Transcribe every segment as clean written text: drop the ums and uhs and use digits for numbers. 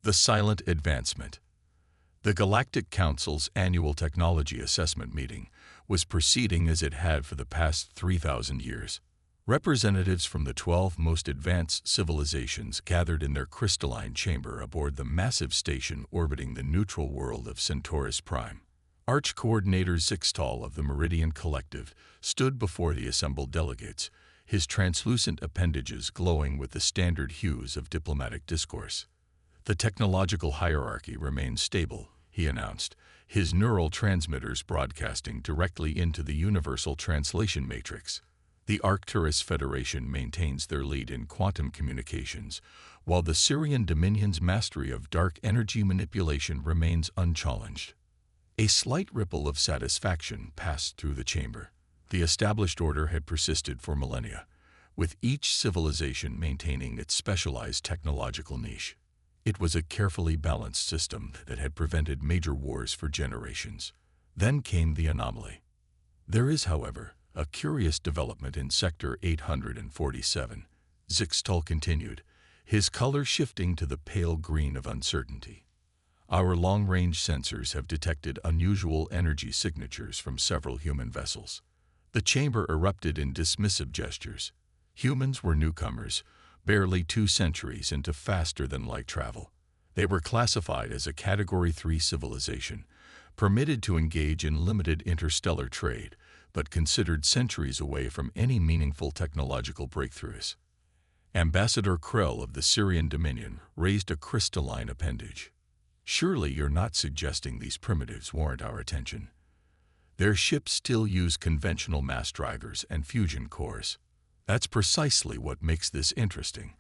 The silent advancement. The Galactic Council's annual technology assessment meeting was proceeding as it had for the past 3,000 years. Representatives from the 12 most advanced civilizations gathered in their crystalline chamber aboard the massive station orbiting the neutral world of Centaurus Prime. Arch Coordinator Zixtal of the Meridian Collective stood before the assembled delegates, his translucent appendages glowing with the standard hues of diplomatic discourse. The technological hierarchy remains stable, he announced, his neural transmitters broadcasting directly into the Universal Translation Matrix. The Arcturus Federation maintains their lead in quantum communications, while the Syrian Dominion's mastery of dark energy manipulation remains unchallenged. A slight ripple of satisfaction passed through the chamber. The established order had persisted for millennia, with each civilization maintaining its specialized technological niche. It was a carefully balanced system that had prevented major wars for generations. Then came the anomaly. There is, however, a curious development in Sector 847, Zixtal continued, his color shifting to the pale green of uncertainty. Our long-range sensors have detected unusual energy signatures from several human vessels. The chamber erupted in dismissive gestures. Humans were newcomers, barely 2 centuries into faster-than-light travel. They were classified as a Category 3 civilization, permitted to engage in limited interstellar trade, but considered centuries away from any meaningful technological breakthroughs. Ambassador Krell of the Syrian Dominion raised a crystalline appendage. Surely you're not suggesting these primitives warrant our attention. Their ships still use conventional mass drivers and fusion cores. That's precisely what makes this interesting,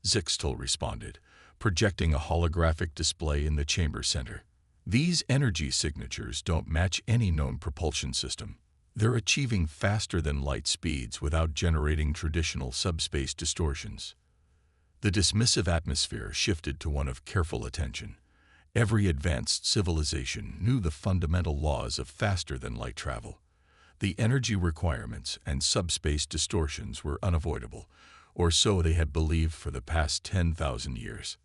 Zixtal responded, projecting a holographic display in the chamber center. These energy signatures don't match any known propulsion system. They're achieving faster-than-light speeds without generating traditional subspace distortions. The dismissive atmosphere shifted to one of careful attention. Every advanced civilization knew the fundamental laws of faster-than-light travel. The energy requirements and subspace distortions were unavoidable, or so they had believed for the past 10,000 years.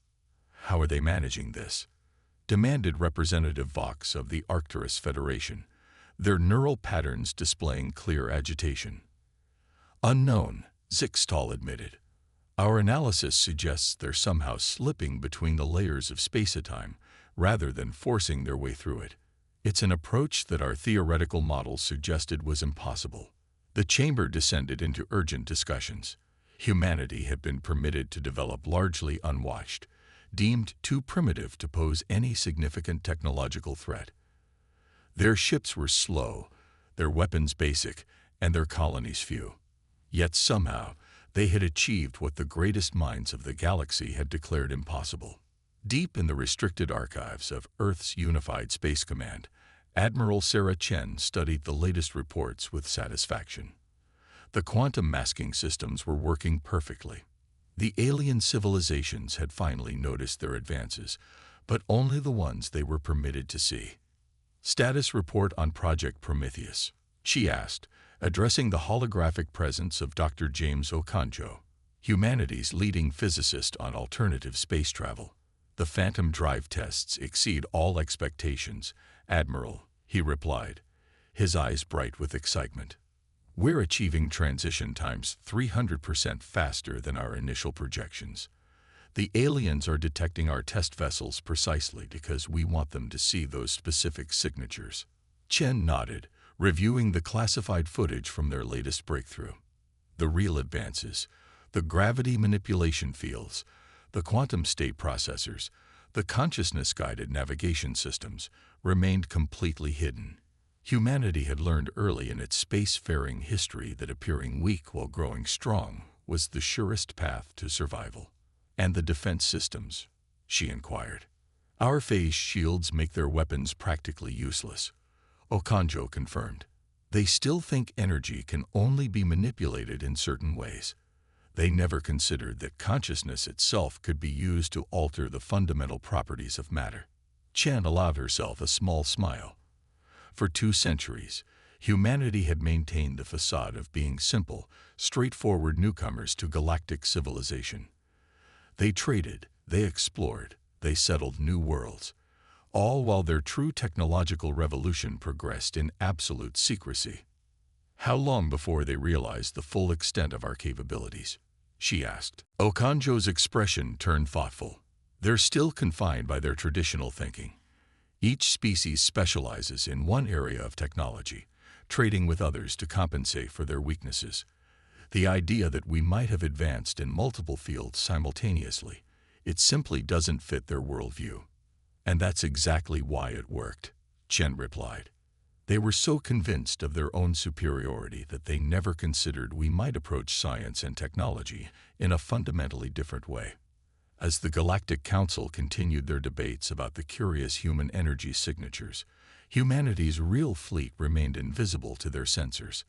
How are they managing this? Demanded Representative Vox of the Arcturus Federation, their neural patterns displaying clear agitation. Unknown, Zixtal admitted. Our analysis suggests they're somehow slipping between the layers of space-time, rather than forcing their way through it. It's an approach that our theoretical models suggested was impossible. The chamber descended into urgent discussions. Humanity had been permitted to develop largely unwatched, deemed too primitive to pose any significant technological threat. Their ships were slow, their weapons basic, and their colonies few. Yet somehow, they had achieved what the greatest minds of the galaxy had declared impossible. Deep in the restricted archives of Earth's Unified Space Command, Admiral Sarah Chen studied the latest reports with satisfaction. The quantum masking systems were working perfectly. The alien civilizations had finally noticed their advances, but only the ones they were permitted to see. Status report on Project Prometheus, she asked, addressing the holographic presence of Dr. James Okonjo, humanity's leading physicist on alternative space travel. The phantom drive tests exceed all expectations, Admiral, he replied, his eyes bright with excitement. We're achieving transition times 300% faster than our initial projections. The aliens are detecting our test vessels precisely because we want them to see those specific signatures. Chen nodded, reviewing the classified footage from their latest breakthrough. The real advances, the gravity manipulation fields, the quantum state processors, the consciousness-guided navigation systems remained completely hidden. Humanity had learned early in its spacefaring history that appearing weak while growing strong was the surest path to survival. And the defense systems? She inquired. Our phase shields make their weapons practically useless, Okonjo confirmed. They still think energy can only be manipulated in certain ways. They never considered that consciousness itself could be used to alter the fundamental properties of matter. Chen allowed herself a small smile. For 2 centuries, humanity had maintained the facade of being simple, straightforward newcomers to galactic civilization. They traded, they explored, they settled new worlds, all while their true technological revolution progressed in absolute secrecy. "How long before they realize the full extent of our capabilities?" she asked. Okonjo's expression turned thoughtful. "They're still confined by their traditional thinking. Each species specializes in one area of technology, trading with others to compensate for their weaknesses. The idea that we might have advanced in multiple fields simultaneously, it simply doesn't fit their worldview." "And that's exactly why it worked," Chen replied. "They were so convinced of their own superiority that they never considered we might approach science and technology in a fundamentally different way." As the Galactic Council continued their debates about the curious human energy signatures, humanity's real fleet remained invisible to their sensors.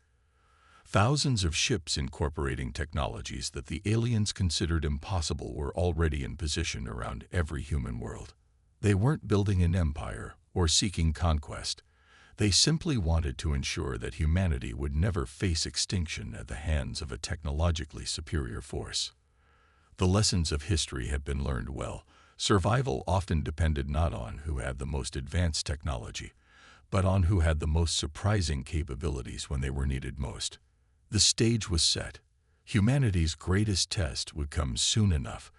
Thousands of ships incorporating technologies that the aliens considered impossible were already in position around every human world. They weren't building an empire or seeking conquest. They simply wanted to ensure that humanity would never face extinction at the hands of a technologically superior force. The lessons of history had been learned well. Survival often depended not on who had the most advanced technology, but on who had the most surprising capabilities when they were needed most. The stage was set. Humanity's greatest test would come soon enough,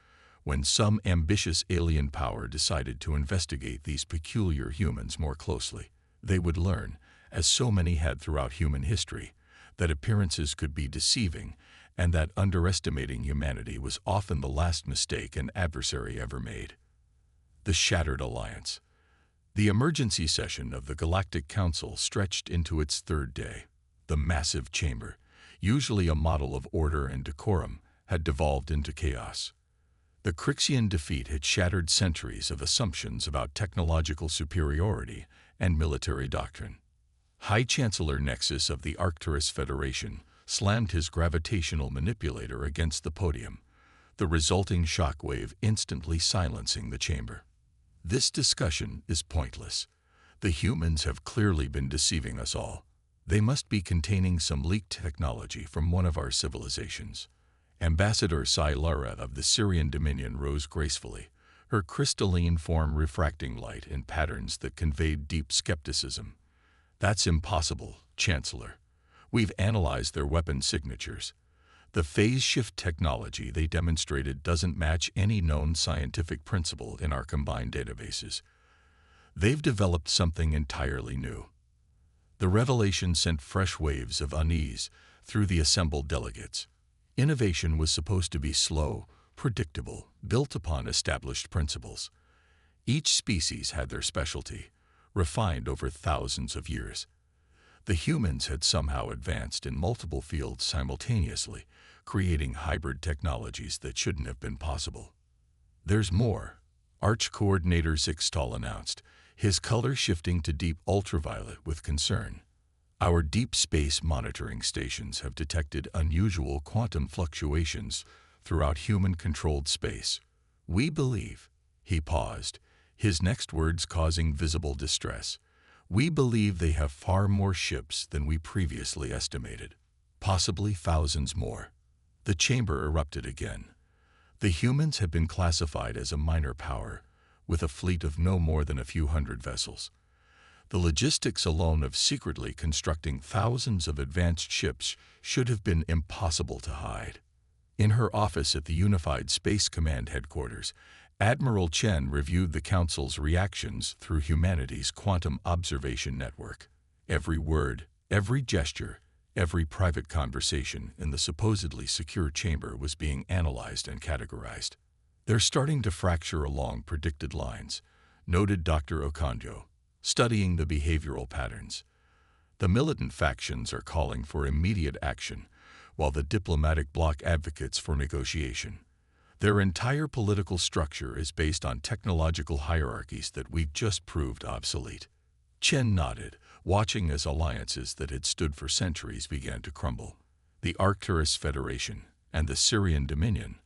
when some ambitious alien power decided to investigate these peculiar humans more closely. They would learn, as so many had throughout human history, that appearances could be deceiving, and that underestimating humanity was often the last mistake an adversary ever made. The Shattered Alliance. The emergency session of the Galactic Council stretched into its third day. The massive chamber, usually a model of order and decorum, had devolved into chaos. The Crixian defeat had shattered centuries of assumptions about technological superiority and military doctrine. High Chancellor Nexus of the Arcturus Federation slammed his gravitational manipulator against the podium, the resulting shockwave instantly silencing the chamber. "This discussion is pointless. The humans have clearly been deceiving us all. They must be containing some leaked technology from one of our civilizations." Ambassador Lara of the Syrian Dominion rose gracefully, her crystalline form refracting light in patterns that conveyed deep skepticism. "That's impossible, Chancellor. We've analyzed their weapon signatures. The phase shift technology they demonstrated doesn't match any known scientific principle in our combined databases. They've developed something entirely new." The revelation sent fresh waves of unease through the assembled delegates. Innovation was supposed to be slow, predictable, built upon established principles. Each species had their specialty, refined over thousands of years. The humans had somehow advanced in multiple fields simultaneously, creating hybrid technologies that shouldn't have been possible. "There's more," Arch Coordinator Zixtal announced, his color shifting to deep ultraviolet with concern. "Our deep space monitoring stations have detected unusual quantum fluctuations throughout human-controlled space. We believe," he paused, his next words causing visible distress, "we believe they have far more ships than we previously estimated. Possibly thousands more." The chamber erupted again. The humans had been classified as a minor power, with a fleet of no more than a few hundred vessels. The logistics alone of secretly constructing thousands of advanced ships should have been impossible to hide. In her office at the Unified Space Command headquarters, Admiral Chen reviewed the Council's reactions through humanity's quantum observation network. Every word, every gesture, every private conversation in the supposedly secure chamber was being analyzed and categorized. "They're starting to fracture along predicted lines," noted Dr. Okonjo, studying the behavioral patterns. "The militant factions are calling for immediate action, while the diplomatic bloc advocates for negotiation. Their entire political structure is based on technological hierarchies that we've just proved obsolete." Chen nodded, watching as alliances that had stood for centuries began to crumble. The Arcturus Federation and the Syrian Dominion,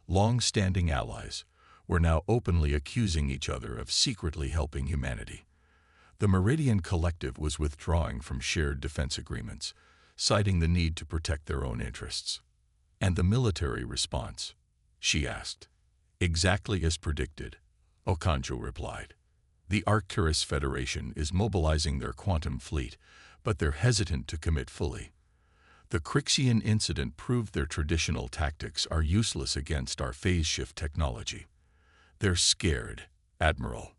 long-standing allies, were now openly accusing each other of secretly helping humanity. The Meridian Collective was withdrawing from shared defense agreements, citing the need to protect their own interests. "And the military response?" she asked. "Exactly as predicted. Okonjo replied. The Arcturus Federation is mobilizing their quantum fleet, but they're hesitant to commit fully. The Crixian incident proved their traditional tactics are useless against our phase shift technology. They're scared, Admiral.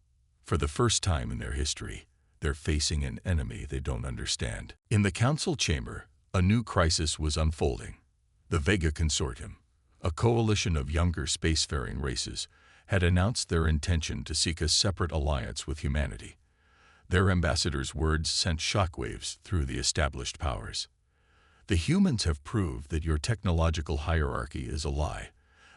For the first time in their history, they're facing an enemy they don't understand. In the council chamber, a new crisis was unfolding. The Vega Consortium, a coalition of younger spacefaring races, had announced their intention to seek a separate alliance with humanity. Their ambassador's words sent shockwaves through the established powers. The humans have proved that your technological hierarchy is a lie,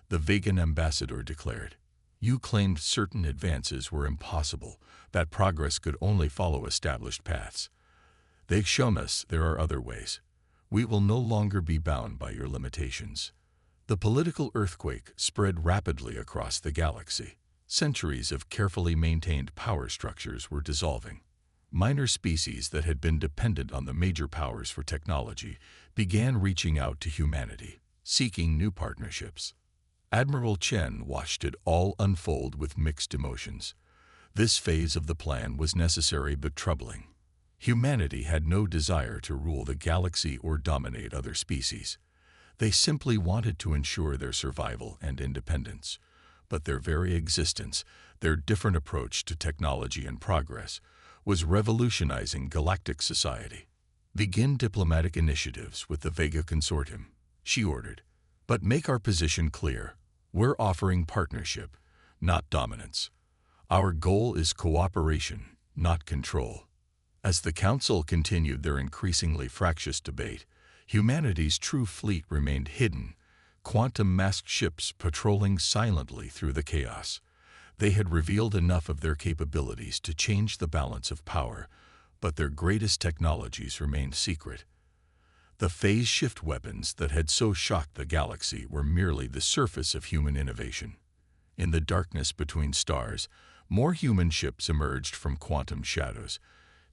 the Vegan ambassador declared. You claimed certain advances were impossible, that progress could only follow established paths. They've shown us there are other ways. We will no longer be bound by your limitations. The political earthquake spread rapidly across the galaxy. Centuries of carefully maintained power structures were dissolving. Minor species that had been dependent on the major powers for technology began reaching out to humanity, seeking new partnerships. Admiral Chen watched it all unfold with mixed emotions. This phase of the plan was necessary but troubling. Humanity had no desire to rule the galaxy or dominate other species. They simply wanted to ensure their survival and independence. But their very existence, their different approach to technology and progress, was revolutionizing galactic society. Begin diplomatic initiatives with the Vega Consortium, she ordered. But make our position clear. We're offering partnership, not dominance. Our goal is cooperation, not control. As the Council continued their increasingly fractious debate, humanity's true fleet remained hidden, quantum-masked ships patrolling silently through the chaos. They had revealed enough of their capabilities to change the balance of power, but their greatest technologies remained secret. The phase-shift weapons that had so shocked the galaxy were merely the surface of human innovation. In the darkness between stars, more human ships emerged from quantum shadows,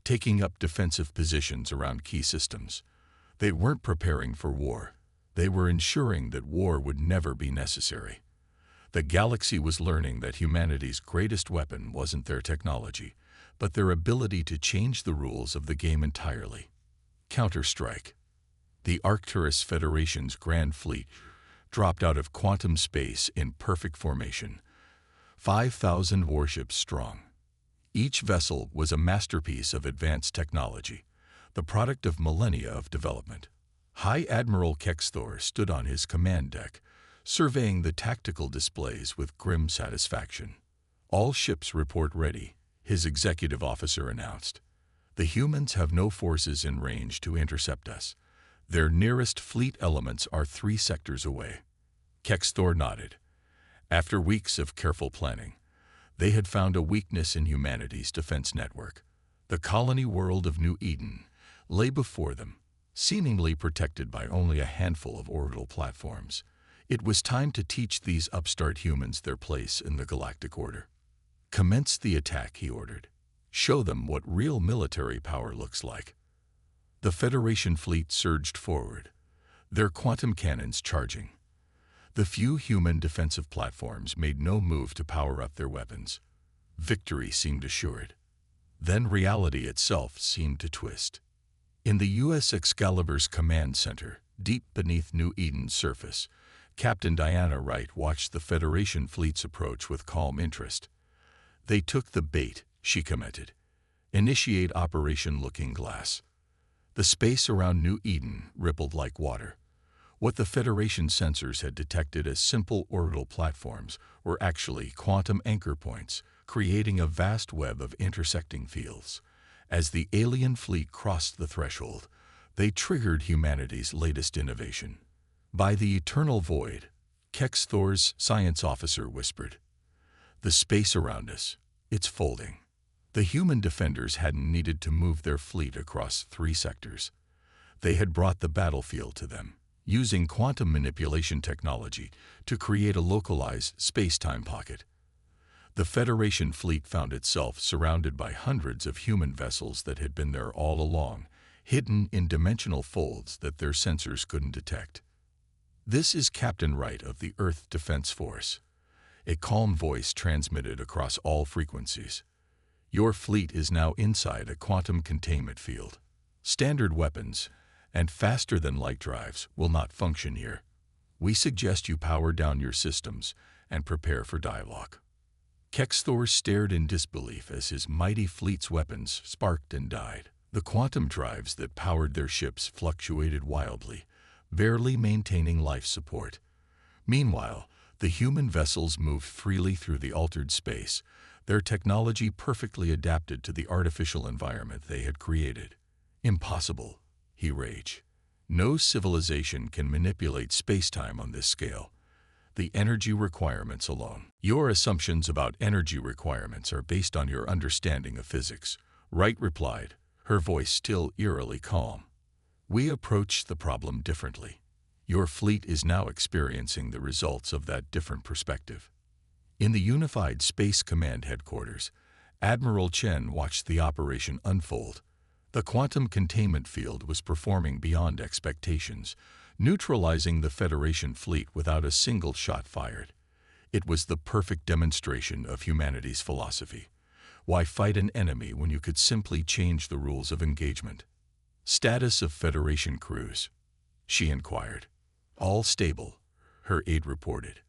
taking up defensive positions around key systems. They weren't preparing for war. They were ensuring that war would never be necessary. The galaxy was learning that humanity's greatest weapon wasn't their technology, but their ability to change the rules of the game entirely. Counterstrike. The Arcturus Federation's Grand Fleet dropped out of quantum space in perfect formation, 5,000 warships strong. Each vessel was a masterpiece of advanced technology, the product of millennia of development. High Admiral Kexthor stood on his command deck, surveying the tactical displays with grim satisfaction. All ships report ready, his executive officer announced. The humans have no forces in range to intercept us. Their nearest fleet elements are 3 sectors away. Kexthor nodded. After weeks of careful planning, they had found a weakness in humanity's defense network. The colony world of New Eden lay before them, seemingly protected by only a handful of orbital platforms. It was time to teach these upstart humans their place in the galactic order. Commence the attack, he ordered. Show them what real military power looks like. The Federation fleet surged forward, their quantum cannons charging. The few human defensive platforms made no move to power up their weapons. Victory seemed assured. Then reality itself seemed to twist. In the U.S. Excalibur's command center, deep beneath New Eden's surface, Captain Diana Wright watched the Federation fleet's approach with calm interest. They took the bait, she commented. Initiate Operation Looking Glass. The space around New Eden rippled like water. What the Federation sensors had detected as simple orbital platforms were actually quantum anchor points, creating a vast web of intersecting fields. As the alien fleet crossed the threshold, they triggered humanity's latest innovation. By the eternal void, Kexthor's science officer whispered. The space around us, it's folding. The human defenders hadn't needed to move their fleet across 3 sectors. They had brought the battlefield to them, using quantum manipulation technology to create a localized space-time pocket. The Federation fleet found itself surrounded by hundreds of human vessels that had been there all along, hidden in dimensional folds that their sensors couldn't detect. This is Captain Wright of the Earth Defense Force. A calm voice transmitted across all frequencies. Your fleet is now inside a quantum containment field. Standard weapons and faster-than-light drives will not function here. We suggest you power down your systems and prepare for dialogue. Kexthor stared in disbelief as his mighty fleet's weapons sparked and died. The quantum drives that powered their ships fluctuated wildly, barely maintaining life support. Meanwhile, the human vessels moved freely through the altered space, their technology perfectly adapted to the artificial environment they had created. Impossible, he raged. No civilization can manipulate space-time on this scale. The energy requirements alone. Your assumptions about energy requirements are based on your understanding of physics, Wright replied, her voice still eerily calm. We approach the problem differently. Your fleet is now experiencing the results of that different perspective. In the Unified Space Command headquarters, Admiral Chen watched the operation unfold. The quantum containment field was performing beyond expectations, neutralizing the Federation fleet without a single shot fired. It was the perfect demonstration of humanity's philosophy. Why fight an enemy when you could simply change the rules of engagement? Status of Federation crews, she inquired. All stable, her aide reported.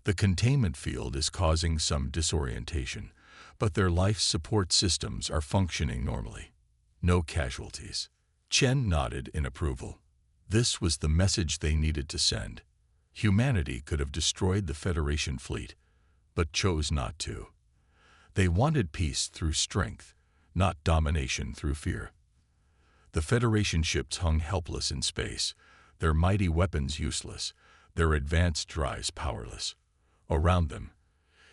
The containment field is causing some disorientation, but their life support systems are functioning normally. No casualties. Chen nodded in approval. This was the message they needed to send. Humanity could have destroyed the Federation fleet, but chose not to. They wanted peace through strength, not domination through fear. The Federation ships hung helpless in space, their mighty weapons useless, their advanced drives powerless. Around them,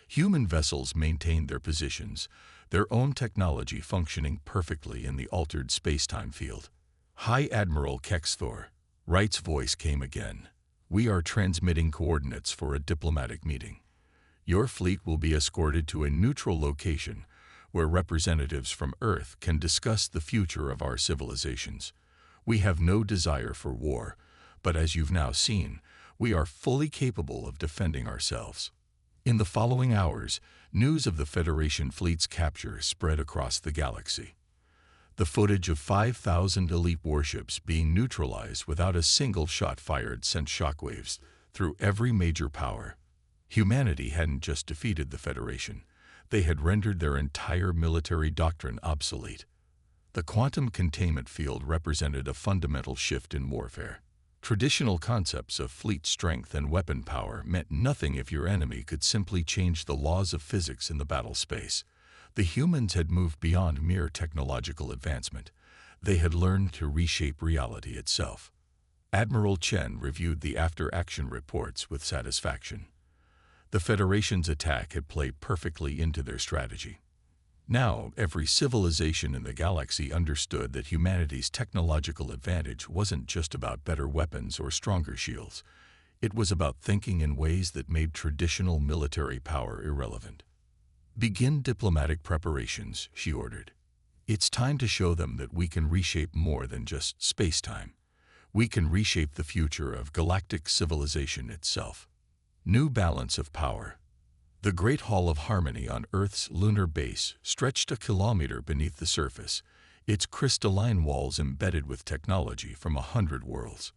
human vessels maintained their positions, their own technology functioning perfectly in the altered space-time field. High Admiral Kexthor, Wright's voice came again. We are transmitting coordinates for a diplomatic meeting. Your fleet will be escorted to a neutral location where representatives from Earth can discuss the future of our civilizations. We have no desire for war, but as you've now seen, we are fully capable of defending ourselves. In the following hours, news of the Federation fleet's capture spread across the galaxy. The footage of 5,000 elite warships being neutralized without a single shot fired sent shockwaves through every major power. Humanity hadn't just defeated the Federation, they had rendered their entire military doctrine obsolete. The quantum containment field represented a fundamental shift in warfare. Traditional concepts of fleet strength and weapon power meant nothing if your enemy could simply change the laws of physics in the battle space. The humans had moved beyond mere technological advancement. They had learned to reshape reality itself. Admiral Chen reviewed the after-action reports with satisfaction. The Federation's attack had played perfectly into their strategy. Now, every civilization in the galaxy understood that humanity's technological advantage wasn't just about better weapons or stronger shields. It was about thinking in ways that made traditional military power irrelevant. Begin diplomatic preparations, she ordered. It's time to show them that we can reshape more than just space-time. We can reshape the future of galactic civilization itself. New balance of power. The Great Hall of Harmony on Earth's lunar base stretched a kilometer beneath the surface, its crystalline walls embedded with technology from 100 worlds.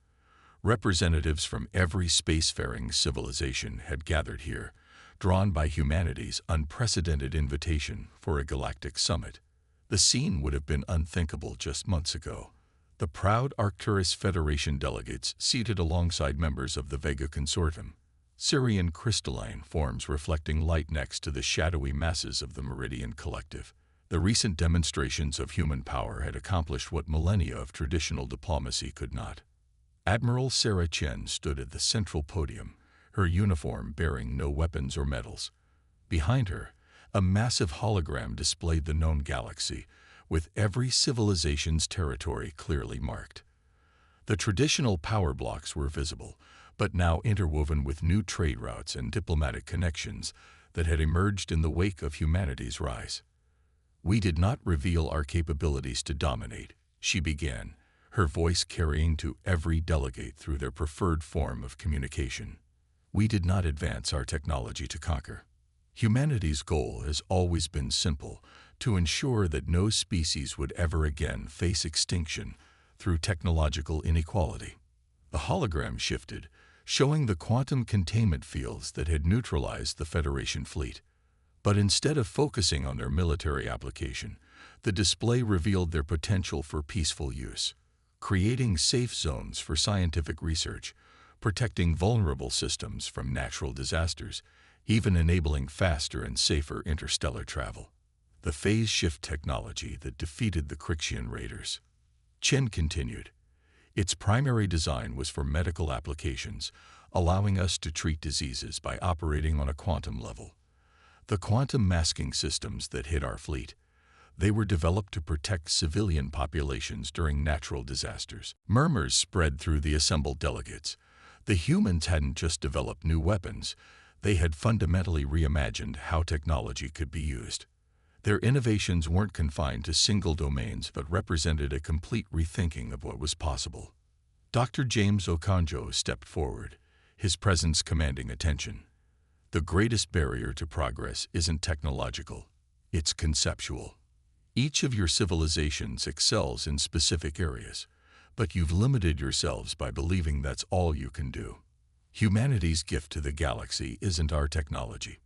Representatives from every spacefaring civilization had gathered here, drawn by humanity's unprecedented invitation for a galactic summit. The scene would have been unthinkable just months ago. The proud Arcturus Federation delegates seated alongside members of the Vega Consortium, Sirian crystalline forms reflecting light next to the shadowy masses of the Meridian Collective. The recent demonstrations of human power had accomplished what millennia of traditional diplomacy could not. Admiral Sarah Chen stood at the central podium, her uniform bearing no weapons or medals. Behind her, a massive hologram displayed the known galaxy, with every civilization's territory clearly marked. The traditional power blocks were visible, but now interwoven with new trade routes and diplomatic connections that had emerged in the wake of humanity's rise. We did not reveal our capabilities to dominate, she began, her voice carrying to every delegate through their preferred form of communication. We did not advance our technology to conquer. Humanity's goal has always been simple: to ensure that no species would ever again face extinction through technological inequality. The hologram shifted, showing the quantum containment fields that had neutralized the Federation fleet. But instead of focusing on their military application, the display revealed their potential for peaceful use, creating safe zones for scientific research, protecting vulnerable systems from natural disasters, even enabling faster and safer interstellar travel. The phase shift technology that defeated the Crixian raiders. Chen continued. Its primary design was for medical applications, allowing us to treat diseases by operating on a quantum level. The quantum masking systems that hit our fleet, they were developed to protect civilian populations during natural disasters. Murmurs spread through the assembled delegates. The humans hadn't just developed new weapons, they had fundamentally reimagined how technology could be used. Their innovations weren't confined to single domains but represented a complete rethinking of what was possible. Dr. James Okonjo stepped forward, his presence commanding attention. The greatest barrier to progress isn't technological, it's conceptual. Each of your civilizations excels in specific areas, but you've limited yourselves by believing that's all you can do. Humanity's gift to the galaxy isn't our technology,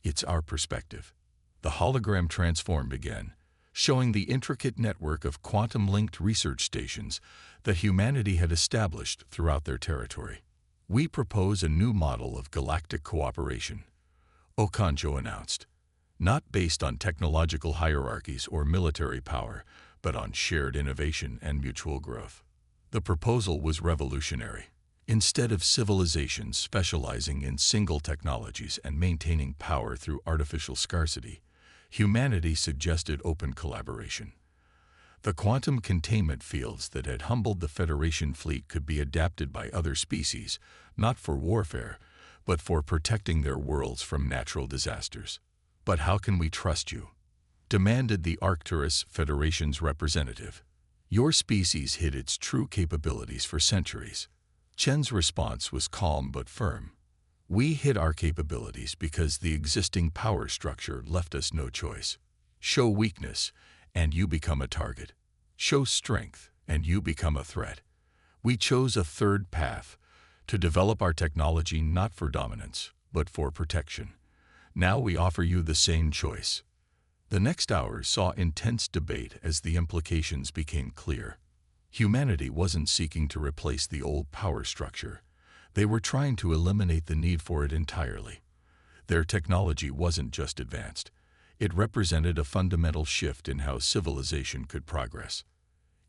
it's our perspective. The hologram transformed again, showing the intricate network of quantum-linked research stations that humanity had established throughout their territory. We propose a new model of galactic cooperation, Okonjo announced, not based on technological hierarchies or military power, but on shared innovation and mutual growth. The proposal was revolutionary. Instead of civilizations specializing in single technologies and maintaining power through artificial scarcity, humanity suggested open collaboration. The quantum containment fields that had humbled the Federation fleet could be adapted by other species, not for warfare, but for protecting their worlds from natural disasters. But how can we trust you? Demanded the Arcturus Federation's representative. Your species hid its true capabilities for centuries. Chen's response was calm but firm. We hid our capabilities because the existing power structure left us no choice. Show weakness, and you become a target. Show strength, and you become a threat. We chose a third path, to develop our technology not for dominance, but for protection. Now we offer you the same choice. The next hours saw intense debate as the implications became clear. Humanity wasn't seeking to replace the old power structure. They were trying to eliminate the need for it entirely. Their technology wasn't just advanced. It represented a fundamental shift in how civilization could progress.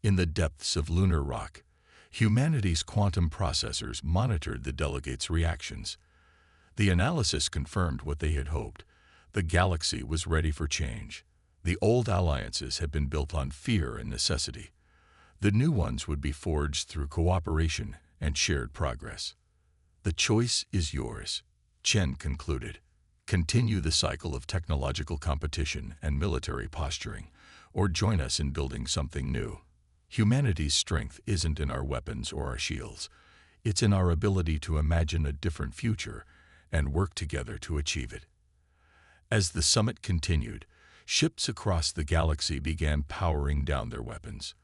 In the depths of lunar rock, humanity's quantum processors monitored the delegates' reactions. The analysis confirmed what they had hoped. The galaxy was ready for change. The old alliances had been built on fear and necessity. The new ones would be forged through cooperation and shared progress. The choice is yours, Chen concluded. Continue the cycle of technological competition and military posturing, or join us in building something new. Humanity's strength isn't in our weapons or our shields. It's in our ability to imagine a different future and work together to achieve it. As the summit continued, ships across the galaxy began powering down their weapons.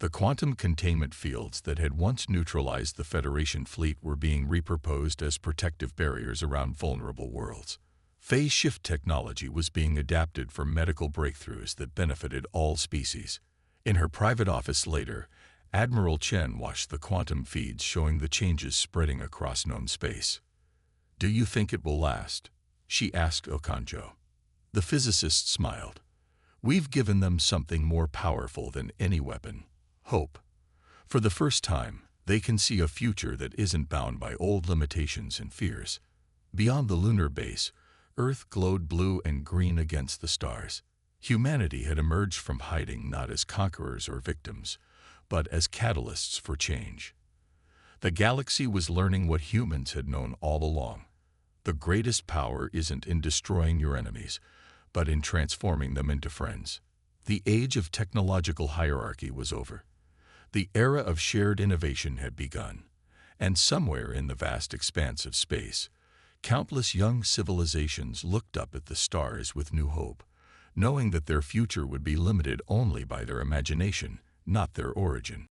The quantum containment fields that had once neutralized the Federation fleet were being repurposed as protective barriers around vulnerable worlds. Phase shift technology was being adapted for medical breakthroughs that benefited all species. In her private office later, Admiral Chen watched the quantum feeds showing the changes spreading across known space. "Do you think it will last?" she asked Okonjo. The physicist smiled. "We've given them something more powerful than any weapon. Hope. For the first time, they can see a future that isn't bound by old limitations and fears." Beyond the lunar base, Earth glowed blue and green against the stars. Humanity had emerged from hiding not as conquerors or victims, but as catalysts for change. The galaxy was learning what humans had known all along. The greatest power isn't in destroying your enemies, but in transforming them into friends. The age of technological hierarchy was over. The era of shared innovation had begun, And somewhere in the vast expanse of space, countless young civilizations looked up at the stars with new hope, knowing that their future would be limited only by their imagination, not their origin.